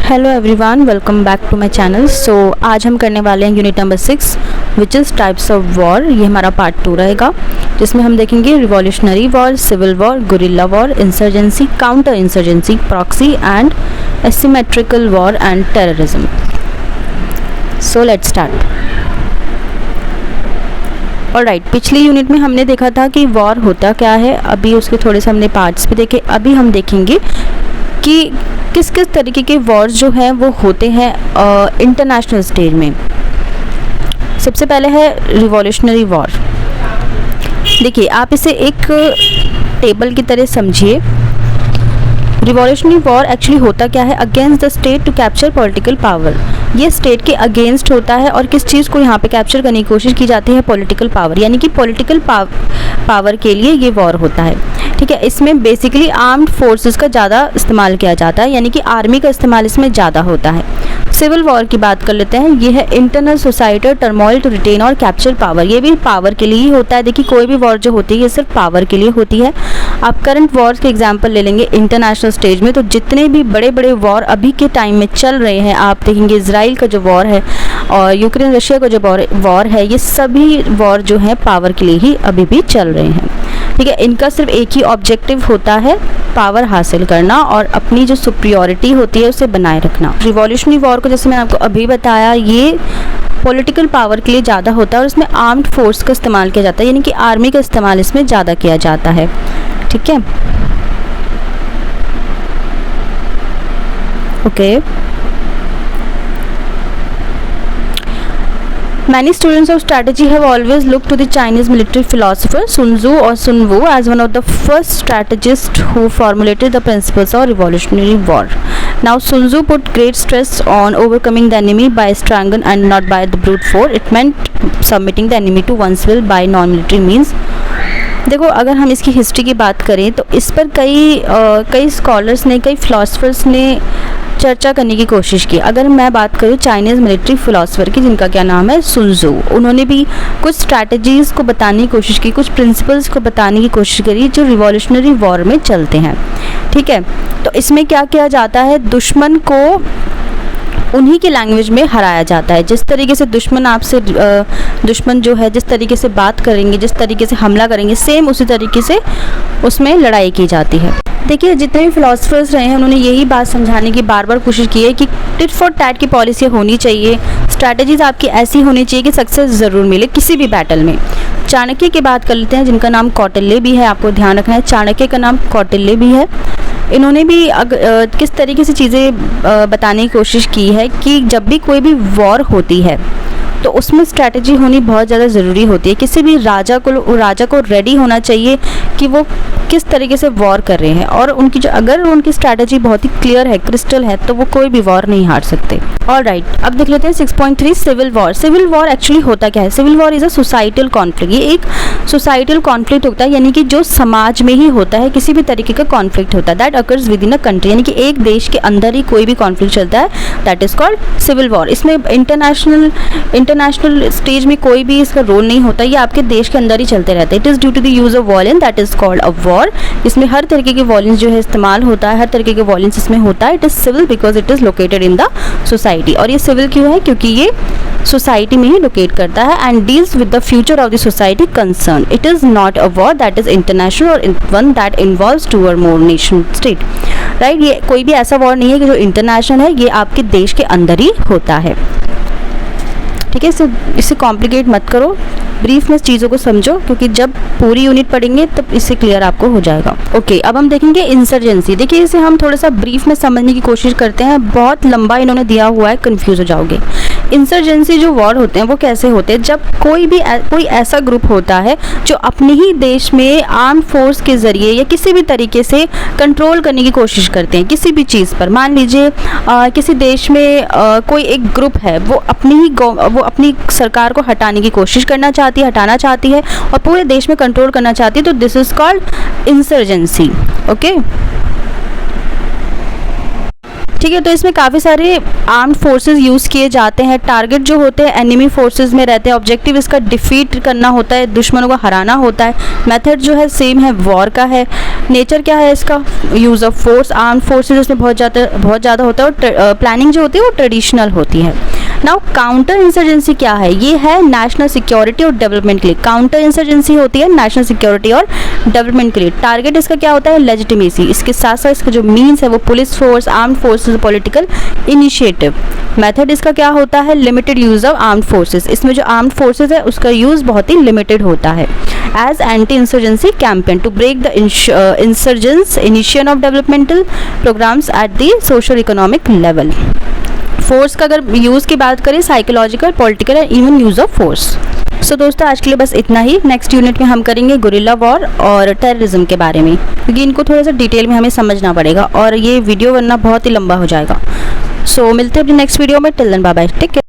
Hello everyone, welcome back to my channel. So आज हम करने वाले हैं unit number 6 which is types of war. ये हमारा पार्ट 2 रहेगा, जिसमें हम देखेंगे revolutionary war, civil war, guerrilla war, insurgency, counter insurgency, proxy and asymmetrical war and terrorism. So let's start. All right, पिछली यूनिट में हमने देखा था कि वॉर होता क्या है। अभी उसके थोड़े से हमने पार्ट्स भी देखे। अभी हम देखेंगे कि किस किस तरीके के वॉर्स जो हैं वो होते हैं इंटरनेशनल स्टेज में। सबसे पहले है रिवॉल्यूशनरी वॉर। देखिए, आप इसे एक टेबल की तरह समझिए। रिवॉल्यूशनरी वॉर एक्चुअली होता क्या है? Against the state to capture political power. ये स्टेट के अगेंस्ट होता है और किस चीज़ को यहाँ पे कैप्चर करने की कोशिश की जाती है? पॉलिटिकल पावर, यानी कि पॉलिटिकल पावर के लिए ये वॉर होता है। ठीक है, इसमें बेसिकली आर्म्ड फोर्सेस का ज़्यादा इस्तेमाल किया जाता है, यानी कि आर्मी का इस्तेमाल इसमें ज़्यादा होता है। सिविल वॉर की बात कर लेते हैं। ये है internal societal turmoil to retain और कैप्चर पावर। ये भी पावर के लिए ही होता है। देखिए, कोई भी वॉर जो होती है ये सिर्फ पावर के लिए होती है। आप करंट वॉर के एग्जांपल ले लेंगे इंटरनेशनल स्टेज में, तो जितने भी बड़े बड़े वॉर अभी के टाइम में चल रहे हैं, आप देखेंगे इजराइल का जो वॉर है और यूक्रेन रशिया का जो वॉर है, ये सभी वॉर जो है पावर के लिए ही अभी भी चल रहे हैं। ठीक है, इनका सिर्फ एक ही ऑब्जेक्टिव होता है, पावर हासिल करना और अपनी जो सुपीरियॉरिटी होती है उसे बनाए रखना। रिवॉल्यूशनरी वॉर को जैसे मैंने आपको अभी बताया, ये पॉलिटिकल पावर के लिए ज़्यादा होता है और इसमें आर्म्ड फोर्स का इस्तेमाल किया जाता है, यानी कि आर्मी का इस्तेमाल इसमें ज़्यादा किया जाता है। ठीक है, okay. Many students of strategy have always looked to the Chinese military philosopher Sun Tzu or Sun Wu as one of the first strategists who formulated the principles of revolutionary war. Now, Sun Tzu put great stress on overcoming the enemy by strength and not by the brute force. It meant submitting the enemy to one's will by non-military means. देखो, अगर हम इसकी history की बात करें तो इस पर कई स्कॉलर्स ने, कई फिलोसफर्स ने चर्चा करने की कोशिश की। अगर मैं बात करूँ चाइनीज़ मिलिट्री फिलोसफर की, जिनका क्या नाम है सुन त्सू, उन्होंने भी कुछ स्ट्रैटेजीज़ को बताने की कोशिश की, कुछ प्रिंसिपल्स को बताने की कोशिश करी जो रिवॉल्यूशनरी वॉर में चलते हैं। ठीक है, तो इसमें क्या किया जाता है? दुश्मन को उन्हीं की लैंग्वेज में हराया जाता है। जिस तरीके से दुश्मन जो है जिस तरीके से बात करेंगे, जिस तरीके से हमला करेंगे, सेम उसी तरीके से उसमें लड़ाई की जाती है। देखिए, जितने भी फिलोसफर्स रहे हैं उन्होंने यही बात समझाने की बार बार कोशिश की है कि टिट फॉर टैट की पॉलिसी होनी चाहिए। स्ट्रैटेजीज आपकी ऐसी होनी चाहिए कि सक्सेस ज़रूर मिले किसी भी बैटल में। चाणक्य की बात कर लेते हैं, जिनका नाम कौटिल्य भी है, आपको ध्यान रखना है चाणक्य का नाम कौटिल्य भी है। इन्होंने भी किस तरीके से चीज़ें बताने की कोशिश की है कि जब भी कोई भी वॉर होती है तो उसमें स्ट्रैटेजी होनी बहुत ज़्यादा ज़रूरी होती है। किसी भी राजा को रेडी होना चाहिए कि वो किस तरीके से वॉर कर रहे हैं, और अगर उनकी स्ट्रैटेजी बहुत ही क्लियर है, क्रिस्टल है, तो वो कोई भी वॉर नहीं हार सकते। ऑलराइट, अब देख लेते हैं 6.3 civil war. Civil war actually होता क्या है? Civil war is a societal conflict. ये एक सोसाइटल कॉन्फ्लिक्ट होता है, यानी कि जो समाज में ही होता है, किसी भी तरीके का कॉन्फ्लिक्ट होता है। That occurs with in a country, यानी कि एक देश के अंदर ही कोई भी कॉन्फ्लिक्ट चलता है, that is called civil war. इसमें इंटरनेशनल स्टेज में कोई भी इसका रोल नहीं होता, ये आपके देश के अंदर ही चलते रहते हैं। It is due to the use of violence, that is called a war. इसमें हर तरीके के वॉयलेंस जो है इस्तेमाल होता है, हर तरीके के वॉयलेंस इसमें होता है। It is civil because it is located in the society. और ये सिविल क्यों है? क्योंकि ये सोसाइटी में ही लोकेट करता है and deals with the future of the society concern. It is not a war that is international और वन दैट इन्वॉल्व्स टू और मोर नेशन स्टेट। राइट, ये कोई भी ऐसा वॉर नहीं है कि जो इंटरनेशनल है, ये आपके देश के अंदर ही होता है। ठीक है, इसे कॉम्प्लिकेट मत करो, ब्रीफ में चीज़ों को समझो, क्योंकि जब पूरी यूनिट पढ़ेंगे तब इससे क्लियर आपको हो जाएगा। ओके, अब हम देखेंगे इंसर्जेंसी। देखिए, इसे हम थोड़ा सा ब्रीफ में समझने की कोशिश करते हैं, बहुत लंबा इन्होंने दिया हुआ है, कंफ्यूज हो जाओगे। इंसर्जेंसी जो वॉर होते हैं वो कैसे होते हैं? जब कोई ऐसा ग्रुप होता है जो अपने ही देश में आर्म फोर्स के ज़रिए या किसी भी तरीके से कंट्रोल करने की कोशिश करते हैं किसी भी चीज़ पर। मान लीजिए किसी देश में कोई एक ग्रुप है, वो अपनी सरकार को हटाना चाहती है और पूरे देश में कंट्रोल करना चाहती है, तो this is called insurgency. Okay, ठीक है। तो इसमें काफ़ी सारे आर्म्ड फोर्सेस यूज़ किए जाते हैं। टारगेट जो होते हैं एनिमी फोर्सेस में रहते हैं। ऑब्जेक्टिव इसका डिफीट करना होता है, दुश्मनों को हराना होता है। मेथड जो है सेम है, वॉर का है। नेचर क्या है इसका, use of force, armed forces इसमें बहुत ज़्यादा होता है। और प्लानिंग जो होती है वो ट्रेडिशनल होती है। नाउ काउंटर इंसर्जेंसी क्या है, ये है नेशनल सिक्योरिटी और डेवलपमेंट के लिए। काउंटर इंसर्जेंसी होती है नेशनल सिक्योरिटी और डेवलपमेंट के लिए। टारगेट इसका क्या होता है, लेजिटिमेसी। इसके साथ साथ इसका जो मीन्स है वो police force, armed forces, political initiative. Method इसका क्या होता है, limited use of armed forces. इसमें जो आर्म्ड फोर्सेस है उसका यूज़ बहुत ही लिमिटेड होता है। As anti insurgency campaign to break the insurgence, initiation of developmental programs at the social economic level. Force का अगर यूज़ की बात करें, psychological, political and even use of force. So दोस्तों आज के लिए बस इतना ही। नेक्स्ट यूनिट में हम करेंगे गुरिल्ला वॉर और टेररिज्म के बारे में, क्योंकि इनको थोड़ा सा डिटेल में हमें समझना पड़ेगा और ये वीडियो वरना बहुत ही लंबा हो जाएगा। सो मिलते हैं अपनी नेक्स्ट वीडियो में। Till then bye bye, take care.